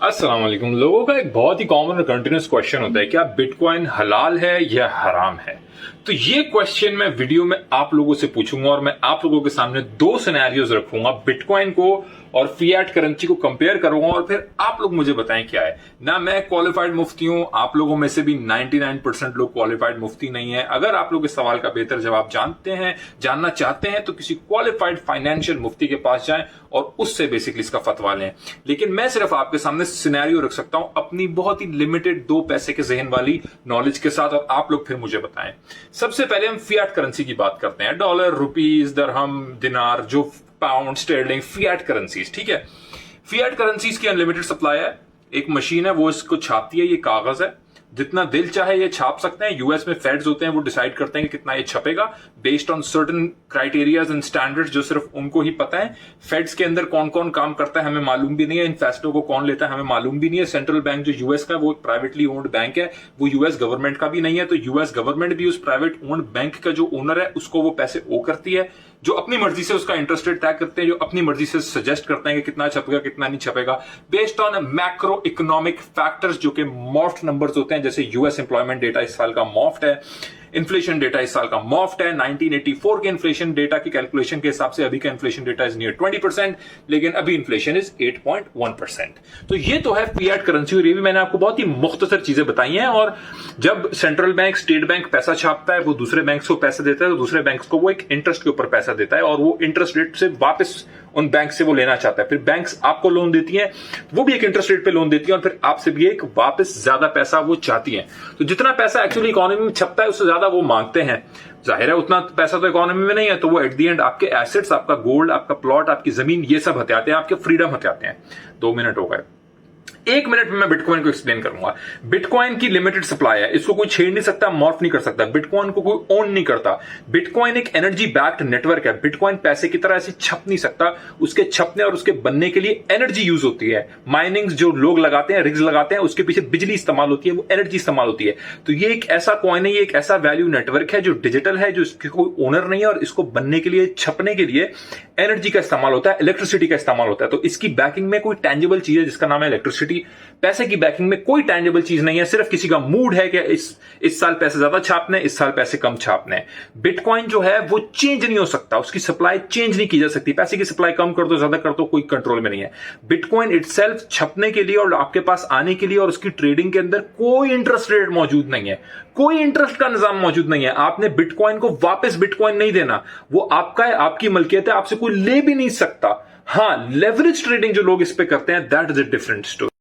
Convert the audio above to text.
अस्सलाम वालेकुम। लोगों का एक बहुत ही कॉमन और कंटिन्यूस क्वेश्चन होता है, क्या बिटकॉइन हलाल है या हराम है? तो ये क्वेश्चन मैं वीडियो में आप लोगों से पूछूंगा और मैं आप लोगों के सामने दो सिनेरियोज रखूंगा, बिटकॉइन को और फिएट करेंसी को कंपेयर करूंगा और फिर आप लोग मुझे बताएं क्या है। ना मैं क्वालिफाइड मुफ्ती हूं, आप लोगों में से भी 99% लोग क्वालिफाइड मुफ्ती नहीं है। अगर आप लोग इस सवाल का बेहतर जवाब जानना चाहते हैं तो किसी क्वालिफाइड फाइनेंशियल मुफ्ती के पास जाएं और उससे बेसिकली इसका फतवा लें। लेकिन मैं सिर्फ आपके सामने सिनेरियो रख सकता हूं अपनी बहुत ही लिमिटेड दो पैसे के जहन वाली नॉलेज के साथ, और आप लोग फिर मुझे बताएं। सबसे पहले हम फिएट करेंसी की बात करते हैं। डॉलर, रुपीज, दरहम, दिनार, जो पाउंड स्टर्लिंग, फिएट करेंसीज, ठीक है। फिएट करेंसीज की अनलिमिटेड सप्लाई है। एक मशीन है, वो इसको छापती है। ये कागज है, जितना दिल चाहे ये छाप सकते हैं। यूएस में फेड्स होते हैं, वो डिसाइड करते हैं कि कितना ये छपेगा based on certain criterias and standards जो सिर्फ उनको ही पता है। फेड्स के अंदर कौन कौन काम करता है हमें मालूम भी नहीं है। इन फैसलों को कौन लेता है हमें मालूम भी नहीं है। सेंट्रल बैंक जो यूएस का, वो प्राइवेटली ओन्ड बैंक है, वो यूएस गवर्नमेंट का भी नहीं है। तो यूएस गवर्नमेंट भी उस प्राइवेट ओन्ड बैंक का जो ओनर है उसको वो पैसे ओ करती है, जो अपनी मर्जी से उसका इंटरेस्ट रेट तय करते हैं, जो अपनी मर्जी से सजेस्ट करते हैं कि कितना छपेगा कितना नहीं छपेगा, based on macro economic factors जो कि मॉफ्ट नंबर्स होते हैं। जैसे यूएस एम्प्लॉयमेंट डेटा इस साल का मॉफ्ट है, इन्फ्लेशन डेटा इस साल का मॉफ्ट है। 1984 के इन्फ्लेशन डेटा की कैलकुलेशन के हिसाब से अभी का इन्फ्लेशन डेटा इज नियर 20%, लेकिन अभी इन्फ्लेशन इज 8.1%। तो ये तो है फिएट करेंसी, और ये भी मैंने आपको बहुत ही मुख्तसर चीजें बताई हैं। और जब सेंट्रल बैंक, स्टेट बैंक पैसा छापता है, वो दूसरे बैंक्स को पैसा देता है, तो दूसरे बैंक्स को वो एक इंटरेस्ट के ऊपर पैसा देता है और वो इंटरेस्ट रेट से वापस उन बैंक से वो लेना चाहता है। फिर बैंक्स आपको लोन देती हैं, वो भी एक इंटरेस्ट रेट पे लोन देती हैं और फिर आपसे भी एक वापस ज्यादा पैसा वो चाहती हैं। तो जितना पैसा एक्चुअली इकोनॉमी में छपता है उससे ज्यादा वो मांगते हैं। जाहिर है उतना पैसा तो इकोनॉमी में नहीं है, तो वो एट द एंड आपके एसेट्स, आपका गोल्ड, आपका प्लॉट, आपकी जमीन, ये सब हथियाते हैं, आपके फ्रीडम हथियाते हैं। 2 मिनट हो गए, 1 मिनट में मैं बिटकॉइन को एक्सप्लेन करूंगा। बिटकॉइन की लिमिटेड सप्लाई है, इसको कोई छेड़ नहीं सकता, मॉर्फ नहीं कर सकता। बिटकॉइन को कोई ओन नहीं करता। बिटकॉइन एक एनर्जी बैक्ड नेटवर्क है। बिटकॉइन पैसे की तरह ऐसे छप नहीं सकता। उसके छपने और उसके बनने के लिए एनर्जी यूज होती है। माइनिंग जो लोग लगाते हैं, रिग्स लगाते हैं, उसके पीछे बिजली इस्तेमाल होती है, वो एनर्जी इस्तेमाल होती है। तो ये एक ऐसा कॉइन है, ये एक ऐसा वैल्यू नेटवर्क है जो डिजिटल है, जो इसके कोई ओनर नहीं है, और इसको बनने के लिए, छपने के लिए एनर्जी का इस्तेमाल होता है, इलेक्ट्रिसिटी का इस्तेमाल होता है। तो इसकी बैकिंग में कोई टेंजिबल चीज है जिसका नाम है इलेक्ट्रिसिटी। पैसे की बैकिंग में कोई टेंजिबल चीज नहीं है, सिर्फ किसी का मूड है कि इस साल पैसे ज्यादा छापने, इस साल पैसे कम छापने। बिटकॉइन जो है वो चेंज नहीं हो सकता, उसकी सप्लाई चेंज नहीं की जा सकती। पैसे की सप्लाई कम कर दो, ज्यादा कर दो, कोई कंट्रोल में नहीं है। बिटकॉइन इटसेल्फ छपने के लिए और आपके पास आने के लिए और उसकी ट्रेडिंग के अंदर कोई इंटरेस्ट रेट मौजूद नहीं है, कोई इंटरेस्ट का निजाम मौजूद नहीं है। आपने बिटकॉइन को वापस बिटकॉइन नहीं देना, वो आपका है, आपकी मलकियत है, आपसे कोई ले भी नहीं सकता। हाँ, लेवरेज ट्रेडिंग जो लोग इस पे करते हैं, that is a different story.